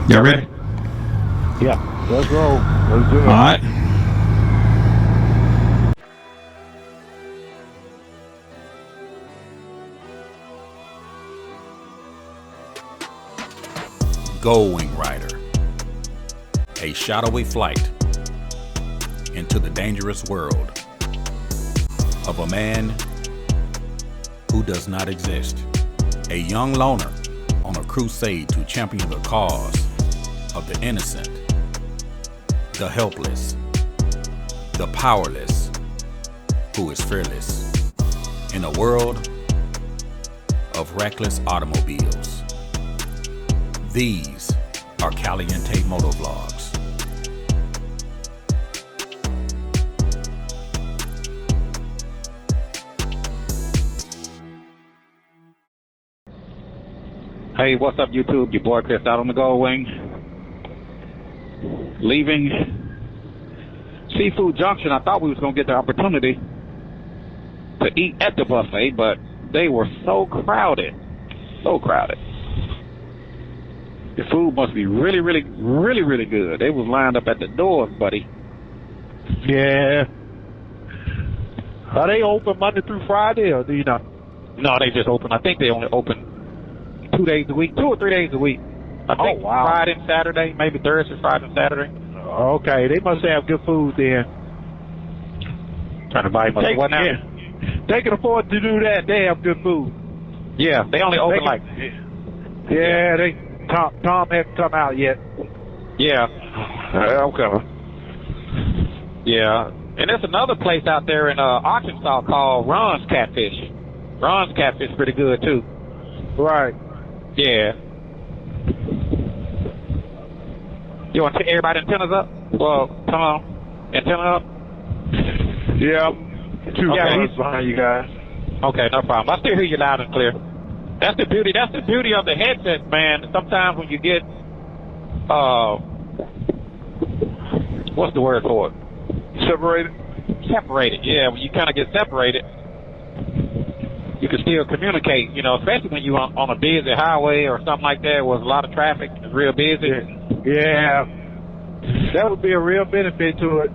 Y'all ready? Yeah, let's roll. Let's do it. All right. Goldwing Rider, a shadowy flight into the dangerous world of a man who does not exist. A young loner on a crusade to champion the cause of the innocent, the helpless, the powerless, who is fearless in a world of reckless automobiles. These are Caliente motovlogs. Hey, what's up, YouTube? Your boy Chris out on the Goldwing. Leaving Seafood Junction. I thought we was going to get the opportunity to eat at the buffet, but they were so crowded. So crowded. The food must be really, really, really, really good. They was lined up at the doors, buddy. Yeah. Are they open Monday through Friday, or do you know? No, they just open. I think they only open 2 days a week, 2 or 3 days a week. I think wow. Friday and Saturday, maybe Thursday, Friday and Saturday. Okay, they must have good food then. Trying to buy much. What now? Yeah. They can afford to do that. They have good food. Yeah, they only open Tom hasn't come out yet. Yeah. I'm coming. Yeah. And there's another place out there in Arkansas called Ron's Catfish. Ron's Catfish is pretty good too. Right. Yeah. You want to take everybody antennas up? Well, come on. Antenna up? Yeah. Two guys behind you guys. Okay, no problem. I still hear you loud and clear. That's the beauty of the headset, man. Sometimes when you get what's the word for it? Separated, yeah. When you kind of get separated, you can still communicate, you know, especially when you're on a busy highway or something like that where there's a lot of traffic, it's real busy. Yeah. That would be a real benefit to it.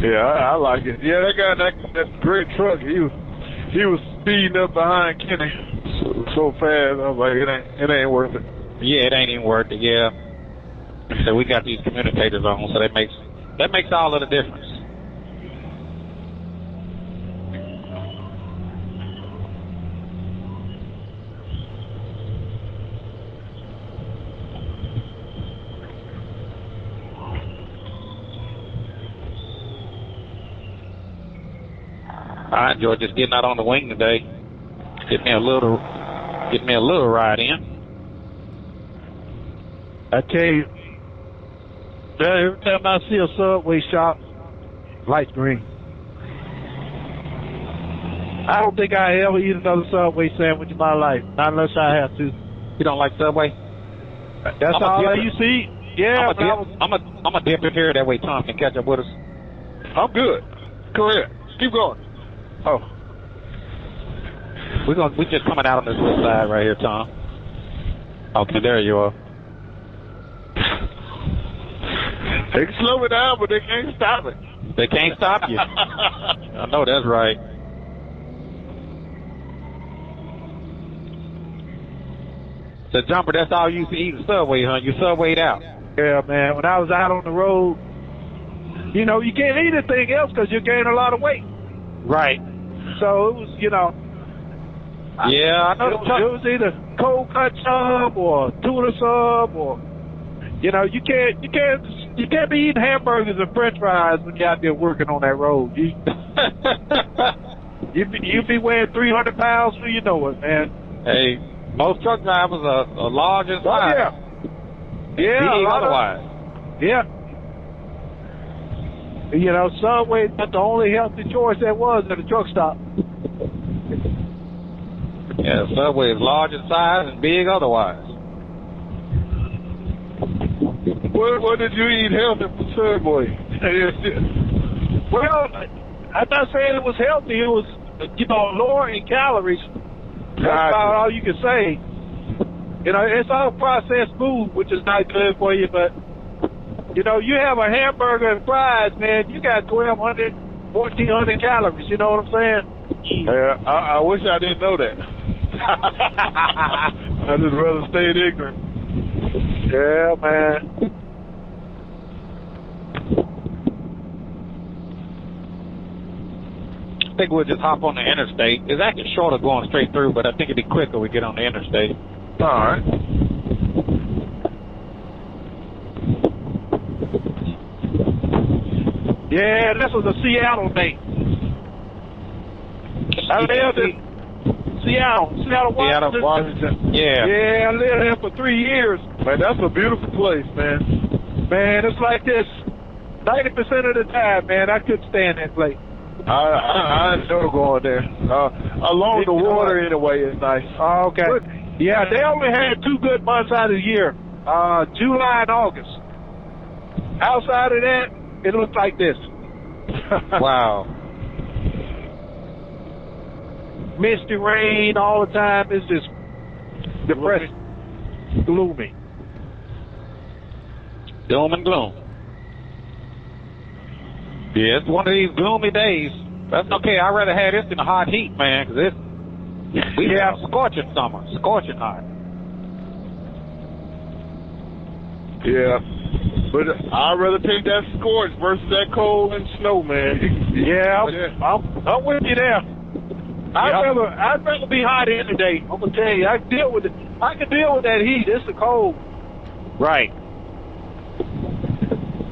Yeah, I like it. Yeah, that guy, that great truck, he was speeding up behind Kenny so fast. I was like, it ain't worth it. Yeah, it ain't even worth it. Yeah. So we got these communicators on, so that makes all of the difference. I enjoy just getting out on the wing today. Get me a little ride in. I tell you, every time I see a Subway shop, light green. I don't think I ever eat another Subway sandwich in my life, not unless I have to. You don't like Subway? That's all I used to eat. Yeah, I'm a dip in here, that way Tom can catch up with us. I'm good. Go ahead. Keep going. Oh. We just coming out on this little side right here, Tom. Okay, there you are. They can slow it down, but they can't stop it. They can't stop you. I know that's right. So, Jumper, that's all you used to eat in Subway, huh? You Subwayed out. Yeah, man. When I was out on the road, you know, you can't eat anything else because you gain a lot of weight. Right. So it was, you know. Yeah, I know. It was either cold cut sub or tuna sub, or, you know, you can't be eating hamburgers and French fries when you're out there working on that road. You be weighing 300 pounds before you know it, man. Hey, most truck drivers are large in size. Oh, yeah. Yeah. Otherwise. Yeah. You know, Subway is not the only healthy choice there was at a truck stop. Yeah, Subway is large in size and big otherwise. What did you eat healthy for Subway? Well, I'm not saying it was healthy. It was, you know, lower in calories. That's about all you can say. You know, it's all processed food, which is not good for you, but, you know, you have a hamburger and fries, man, you got 1,200, 1,400 calories, you know what I'm saying? Yeah, I wish I didn't know that. I just rather stayed ignorant. Yeah, man. I think we'll just hop on the interstate. It's actually shorter going straight through, but I think it'd be quicker we get on the interstate. All right. Yeah, this was a Seattle day. I lived in Seattle, Washington. Yeah. Yeah, I lived there for 3 years. Man, that's a beautiful place, man. Man, it's like this 90% of the time, man. I couldn't stand that place. I enjoy going there. Along the water, anyway, is nice. Oh, okay. Yeah, they only had 2 good months out of the year, July and August. Outside of that, it looks like this. Wow. Misty rain all the time. It's just depressing, gloomy. Doom and gloom. Yeah, it's one of these gloomy days. That's okay. I'd rather have this in the hot heat, man, because we have scorching summer, scorching hot. Yeah, but I'd rather take that scorch versus that cold and snow, man. Yeah, I'm with you there. I'd rather be hot any day. I'm gonna tell you, I can deal with that heat. It's the cold. Right.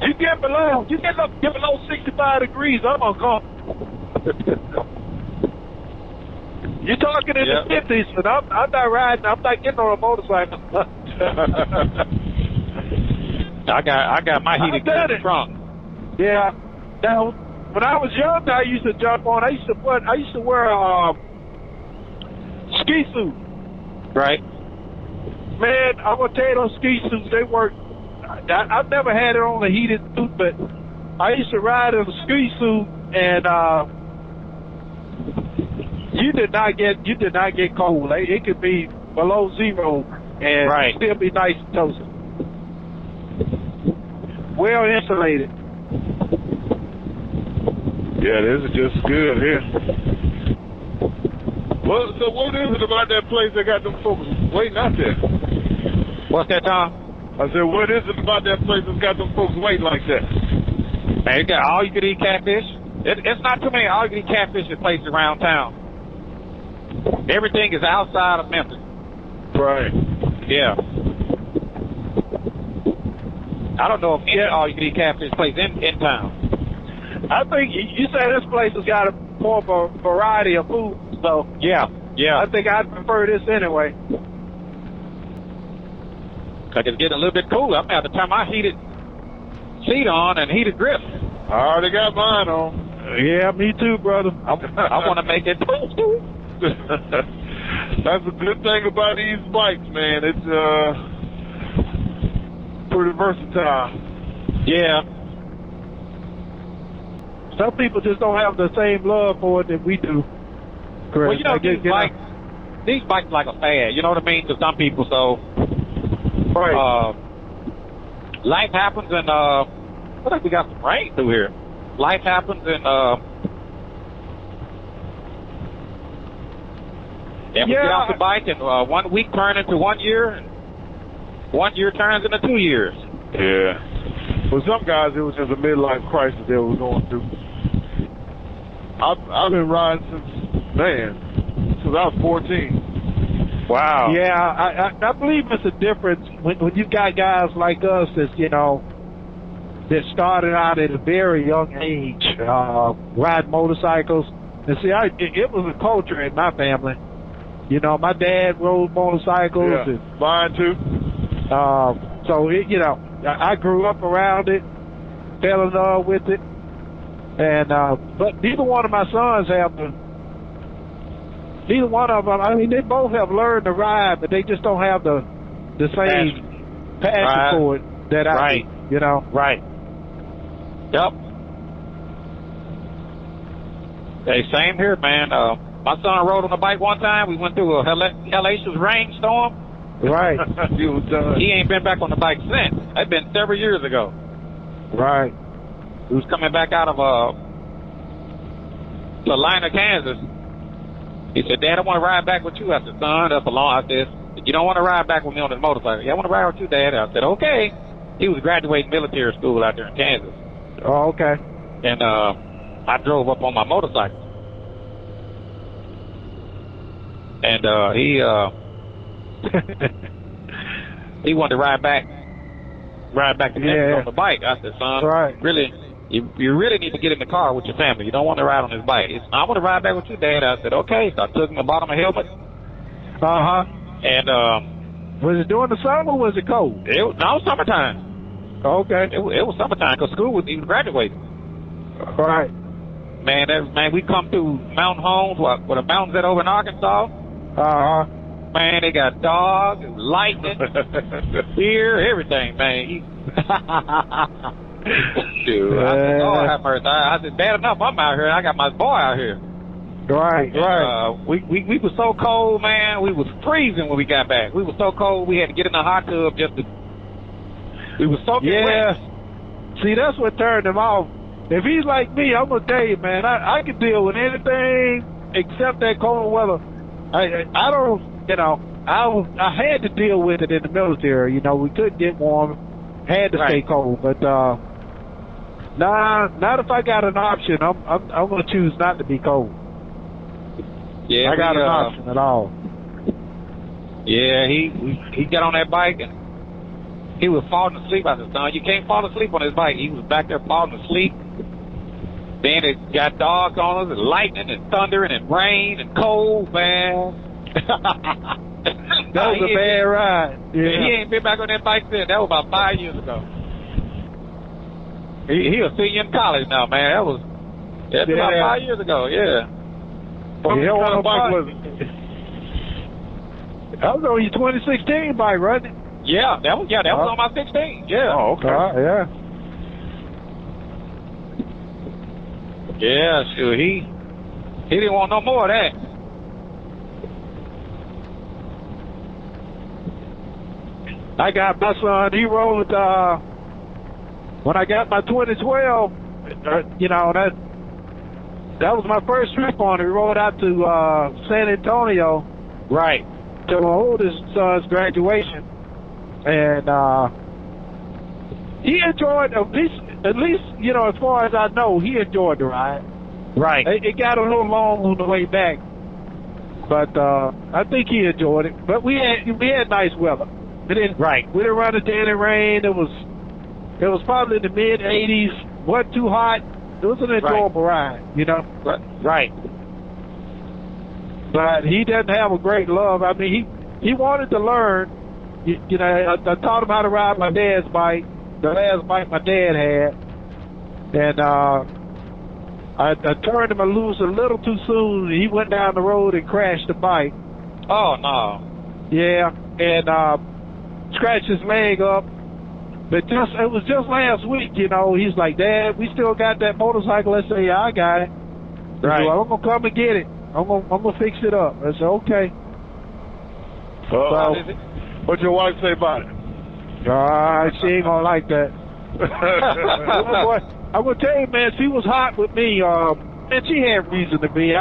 You get below 65 degrees, I'm uncomfortable. You're talking in the 50s, but I'm not riding. I'm not getting on a motorcycle. I got my heated in the trunk. Yeah. Now, when I was young, I used to jump on. I used to wear a ski suit. Right. Man, I'm gonna tell you, those ski suits, they work. I've never had it on a heated suit, but I used to ride in a ski suit, and you did not get cold. It could be below zero and still be nice and toasty. Well insulated. Yeah, this is just good here. Well, so what is it about that place that got them folks waiting out there? What's that, Tom? I said, what is it about that place that's got them folks waiting like that? Man, you got all-you-can-eat catfish. It's not too many all-you-can-eat catfish places around town. Everything is outside of Memphis. Right. Yeah. I don't know if any all-you-can-eat catfish place in town. I think you say this place has got more of a variety of food, so yeah. I think I'd prefer this anyway. Like it's getting a little bit cooler. I'm going to have to turn my heated seat on and heated grip. I already got mine on. Yeah, me too, brother. I want to make it toasty. That's a good thing about these bikes, man. It's pretty versatile. Yeah. Some people just don't have the same love for it that we do. Correct. Well, you know, these bikes like a fad. You know what I mean? To some people, so. Right. Life happens, and I think we got some rain through here. Life happens, and we get off the bike, and 1 week turns into 1 year, and 1 year turns into 2 years. Yeah. For some guys, it was just a midlife crisis they were going through. I've been riding since I was 14. Wow. Yeah, I believe it's a difference when you got guys like us that, you know, that started out at a very young age, riding motorcycles. And see, it was a culture in my family. You know, my dad rode motorcycles. Yeah, and, mine too. So, you know, I grew up around it, fell in love with it. And, but neither one of my sons neither one of them, I mean, they both have learned to ride, but they just don't have the same passion for it that I do, you know? Right. Yep. Hey, same here, man. My son rode on a bike one time. We went through a hellacious rainstorm. Right. He was done. He ain't been back on the bike since. That's been several years ago. Right. He was coming back out of Salina, Kansas. He said, Dad, I want to ride back with you. I said, son, that's a long. I said, you don't want to ride back with me on this motorcycle. Yeah, I want to ride with you, Dad. I said, okay. He was graduating military school out there in Kansas. Oh, okay. And I drove up on my motorcycle. And he wanted to ride back to Memphis on the bike. I said, son, really, you really need to get in the car with your family. You don't want to ride on this bike. I want to ride back with you, Dad. I said, okay. So I took him and bought him a helmet. Uh-huh. And was it during the summer or was it cold? It was summertime. Okay. It was summertime because he was graduating. Right. Man, we come through mountain homes, where the mountains that over in Arkansas. Uh-huh. Man, they got dogs, lightning, deer, everything, man. Dude, I said, Lord have mercy. I said, bad enough, I'm out here. I got my boy out here. Right, right. We were so cold, man. We was freezing when we got back. We were so cold, we had to get in the hot tub just to. We were soaking wet. See, that's what turned him off. If he's like me, I'm gonna tell you, man. I can deal with anything except that cold weather. I don't, I had to deal with it in the military. We couldn't get warm, had to stay cold. But not if I got an option. I'm gonna choose not to be cold. Yeah, I got an option at all. Yeah, he got on that bike and he was falling asleep. I said, son, you can't fall asleep on his bike. He was back there falling asleep. Then it got dark on us, and lightning and thundering and rain and cold, man. That was a bad ride. Yeah. He ain't been back on that bike since. That was about 5 years ago. He a senior in college now, man. That's about 5 years ago, yeah. What kind of bike was it? That was on your 2016 bike, right? Yeah, that was on my 16. Yeah. Oh, okay. Yeah. Yeah, sure. He didn't want no more of that. I got my son. He rode when I got my 2012. That was my first trip on it. We rode out to San Antonio, right, to my oldest son's graduation, and he enjoyed at least as far as I know, he enjoyed the ride. Right. It got a little long on the way back, but I think he enjoyed it. But we had nice weather. We didn't run into any rain. It was probably in the mid 80s. Wasn't too hot. It was an enjoyable ride, Right. But he doesn't have a great love. I mean, he wanted to learn. I taught him how to ride my dad's bike, the last bike my dad had, and I turned him loose a little too soon. He went down the road and crashed the bike. Oh no. Yeah, and scratched his leg up. But it was just last week, he's like, Dad, we still got that motorcycle. I say, yeah, I got it. Right. So I'm gonna come and get it. I'm gonna fix it up. I said, okay. What'd your wife say about it? She ain't gonna like that. I'm gonna tell you, man, she was hot with me. And she had reason to be.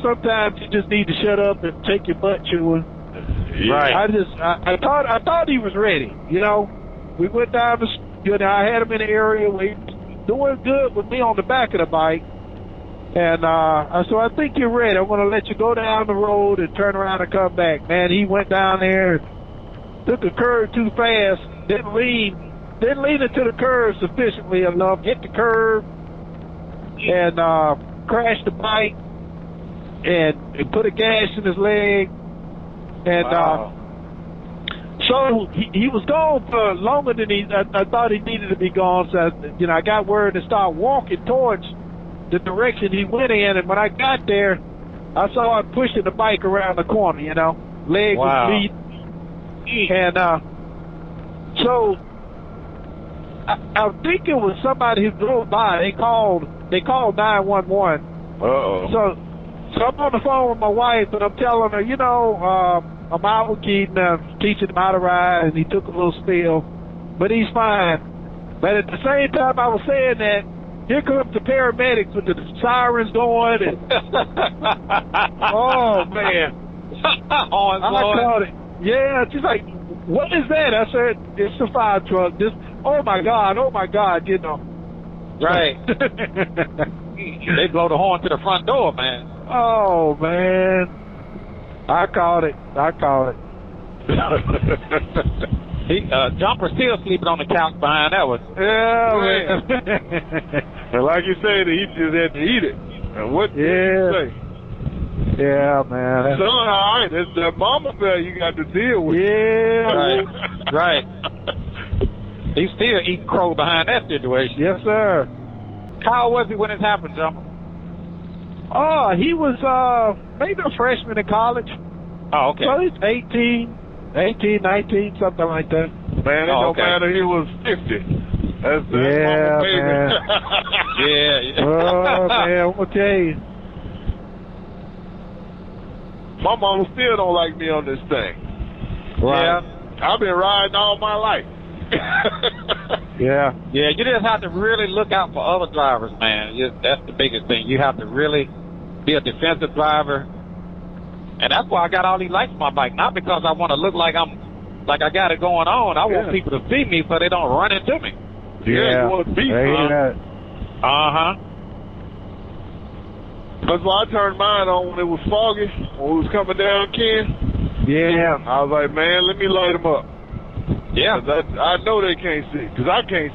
Sometimes you just need to shut up and take your butt chewing. Right. I thought he was ready. We went down I had him in the area. We doing good with me on the back of the bike. And so I think you're ready. I'm going to let you go down the road and turn around and come back. Man, he went down there and took a curve too fast. Didn't lean into the curve sufficiently enough. Hit the curve and crashed the bike and put a gash in his leg. And so he was gone for longer than I thought he needed to be gone. So I got word to start walking towards the direction he went in, and when I got there, I saw him pushing the bike around the corner, leg was beat. And so I think it was somebody who drove by. They called 911. Uh-oh. So I'm on the phone with my wife, and I'm telling her, I'm out with Keaton, teaching him how to ride, and he took a little spill, but he's fine. But at the same time I was saying that, here comes the paramedics with the sirens going, and oh man, I called it. Yeah, she's like, what is that? I said, it's the fire truck. This, oh my God, you know. Right. They blow the horn to the front door, man. Oh man, I called it. Jumper's still sleeping on the couch behind that one. Yeah, man. And like you said, he just had to eat it. And what did you say? Yeah, man. So, all right, that's the mama bear you got to deal with. Yeah. Right. He's still eating crow behind that situation. Yes, sir. How was he when it happened, Jumper? Oh, he was maybe a freshman in college. Oh, okay. So he's 18, 19, something like that. Man, it don't matter. He was 50. That's mama baby. Man. Yeah. Oh, man, I'm going to tell you. My mama still don't like me on this thing. Right. Yeah. I've been riding all my life. Yeah. Yeah, you just have to really look out for other drivers, man. That's the biggest thing. You have to really be a defensive driver. And that's why I got all these lights on my bike. Not because I want to look like I got it going on. I want people to see me so they don't run into me. Yeah, you want to beat that. That's why I turned mine on when it was foggy, when we was coming down, Ken. Yeah. I was like, man, let me light them up. Yeah. I know they can't see, because I can't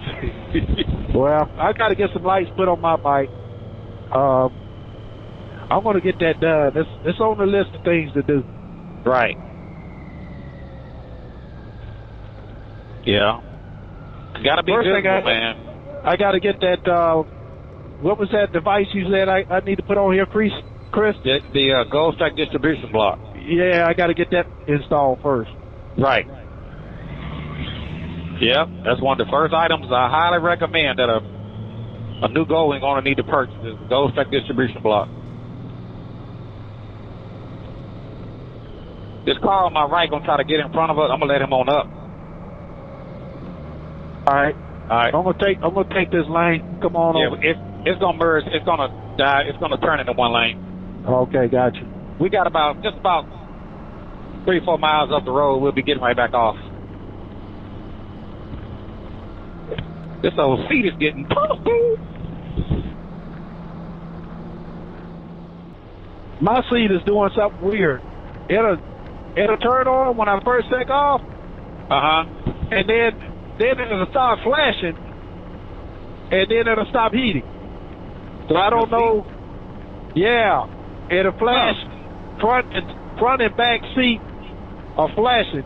see. Well, I got to get some lights put on my bike. I'm going to get that done. It's on the list of things to do. Right. Yeah. Got to be First good, thing man. I got to get that, what was that device you said I need to put on here, Chris? The Gold Stack distribution block. Yeah, I got to get that installed first. Right. Yeah, that's one of the first items I highly recommend that a new Goldwing owner need to purchase is the Gold Stack distribution block. This car on my right gonna try to get in front of us. I'm gonna let him on up. All right. I'm gonna take this lane. Come on over. It's gonna merge. It's gonna die. It's gonna turn into one lane. Okay, gotcha. We got just about 3-4 miles up the road. We'll be getting right back off. This old seat is getting puffy. My seat is doing something weird. It'll turn on when I first take off. And then it'll start flashing, and then it'll stop heating. So I don't know. Yeah, it'll flash. Front and back seat are flashing.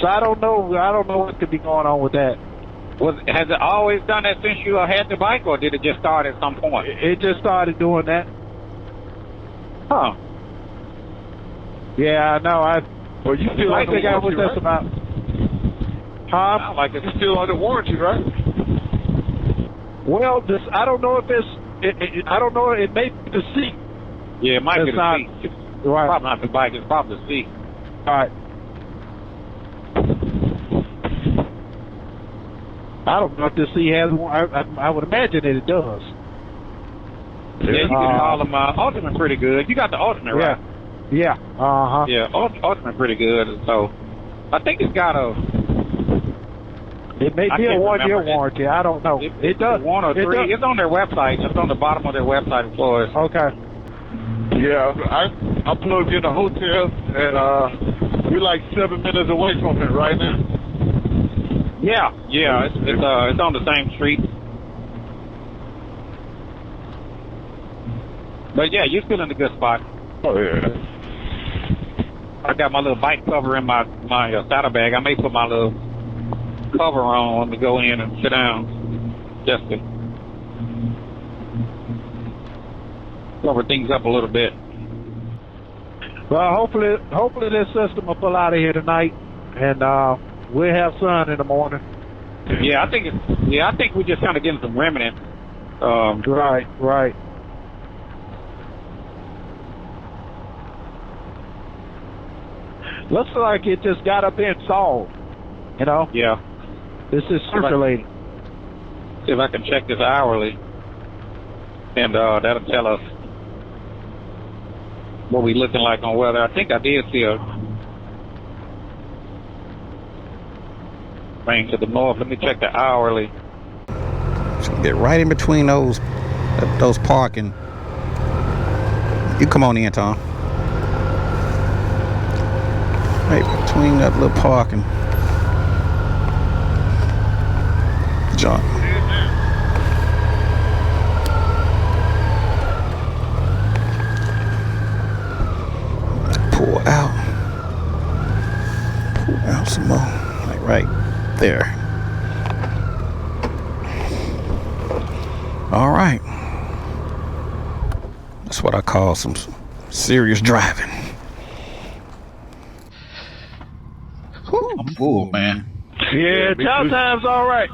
So I don't know what could be going on with that. Has it always done that since you had the bike, or did it just start at some point? It just started doing that. Huh. Yeah, I know. Well, you still I think I was just about. Huh? Like it's still under warranty, right? Well, I don't know if it's. I don't know. It may be the seat. Yeah, it might be the seat. Right. Probably not the bike. It's probably the seat. All right. I don't know if the seat has one. I would imagine that it does. Yeah, you can call them Ultimate pretty good. You got the Ultimate, right? Yeah. Yeah, Ultimate pretty good. So I think it's got a. It may be a 1-year warranty. I don't know. It does. 1 or 3. It's on their website. It's on the bottom of their website for us. Okay. Yeah, I plugged in the hotel, and we're like 7 minutes away from it right now. Yeah. It's on the same street. But yeah, you're still in a good spot. Oh yeah. I got my little bike cover in my saddlebag. I may put my little cover on when we go in and sit down, just to cover things up a little bit. Well, hopefully this system will pull out of here tonight, and we'll have sun in the morning. Yeah, I think we're just kind of getting some remnants. Right. Looks like it just got up there and solved. You know? Yeah. This is circulating. See if I can check this hourly. And that'll tell us what we looking like on weather. I think I did see a rain to the north. Let me check the hourly. So get right in between those parking. You come on in, Tom. Right between that little parking. John. Pull out some more, like right there. All right, that's what I call some serious driving. Whew, I'm full, man. Yeah, chow time's all right.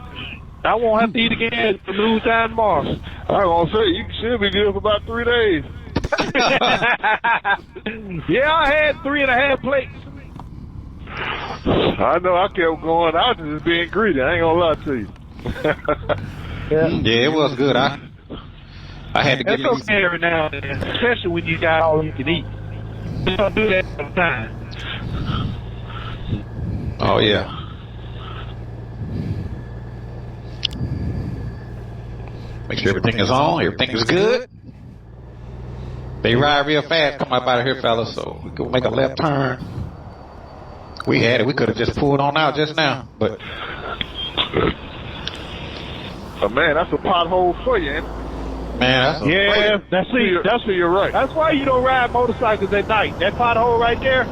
I won't have to eat again for noon time tomorrow. I was gonna say you should be good for about 3 days. Yeah, I had 3.5 plates. I know. I kept going. I was just being greedy. I ain't gonna lie to you. Yeah, it was good. I had to get It's okay every now and then, especially when you got all you can eat. You don't do that all the time. Oh yeah. Make sure everything is on. Everything is good. They ride real fast. Come up out of here, fellas. So we could make a left turn. We had it. We could have just pulled on out just now, but. Oh, man, that's a pothole for you, ain't it? Man, That's you're right. That's why you don't ride motorcycles at night. That pothole right there,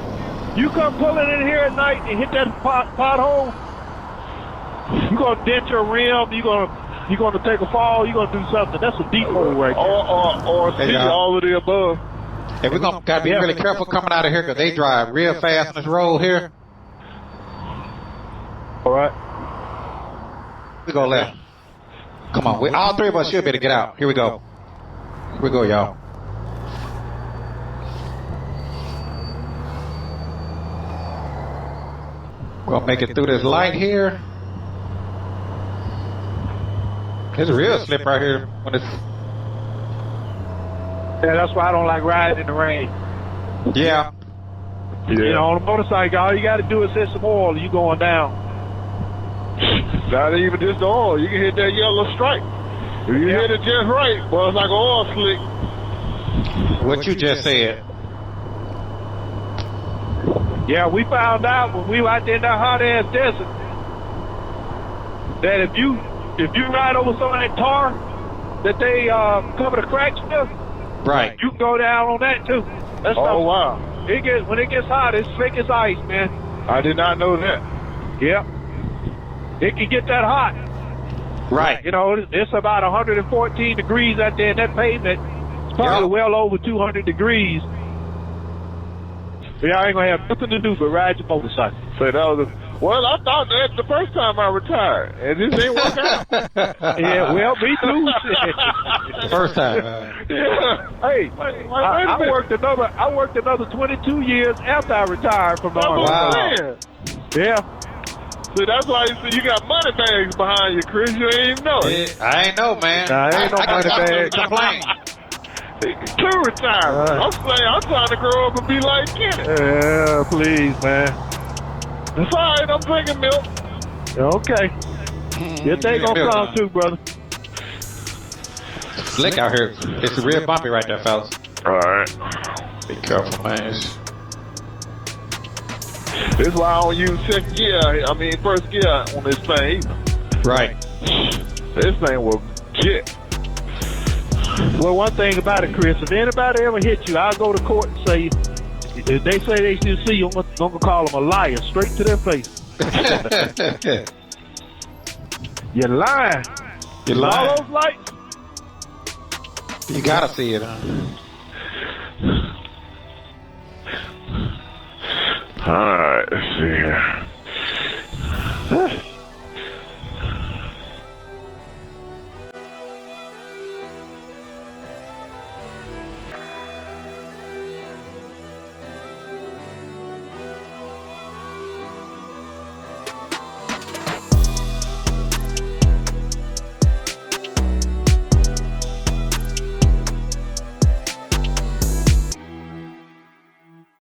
you come pulling in here at night and hit that pothole, you're gonna dent your rim. You're gonna take a fall. You're gonna do something. That's a deep hole right there. Or see all of the above. Hey, we're gonna gotta be really careful coming out of here because they drive real fast on this road here. All right. We go left. Come on, all three of us should be able to get out. Here we go. Here we go, y'all. We're gonna make it through this light here. It's a real slip right here when it's. Yeah, that's why I don't like riding in the rain. Yeah. You know, on a motorcycle, all you got to do is hit some oil. You going down. Not even just the oil. You can hit that yellow stripe. If you hit it just right, well, it's like an oil slick. What you just said. Yeah, we found out when we were out there in that hot ass desert that if you ride over some of that tar that they cover the cracks with, Right. you can go down on that too. That's wow. When it gets hot, it's slick as ice, man. I did not know that. Yeah. It can get that hot. Right. You know, it's about 114 degrees out there in that pavement. It's probably well over 200 degrees. Yeah, I ain't gonna have nothing to do but ride your motorcycle. So that was well, I thought that the first time I retired, and this didn't work out. Yeah, well, me too. First time. Yeah. Hey, I worked another 22 years after I retired from the Army. Wow. Yeah. See, that's why you got money bags behind you, Chris. You ain't even know it. I ain't know, man. Nah, ain't no money bag. Complain. To retire. I'm saying I'm trying to grow up and be like Kenny. Yeah, please, man. It's all right. I'm drinking milk. Okay. Your day gonna come too, brother. Slick out here. It's real bumpy right there, fellas. All right. Be careful, man. This is why I don't use second gear. First gear on this thing either. Right. This thing will jet. Well, one thing about it, Chris, if anybody ever hit you, I'll go to court and say, if they say they should see you, I'm gonna call them a liar straight to their face. You're lying. You're lying. All those lights. You gotta see it, huh? All right, let's see here.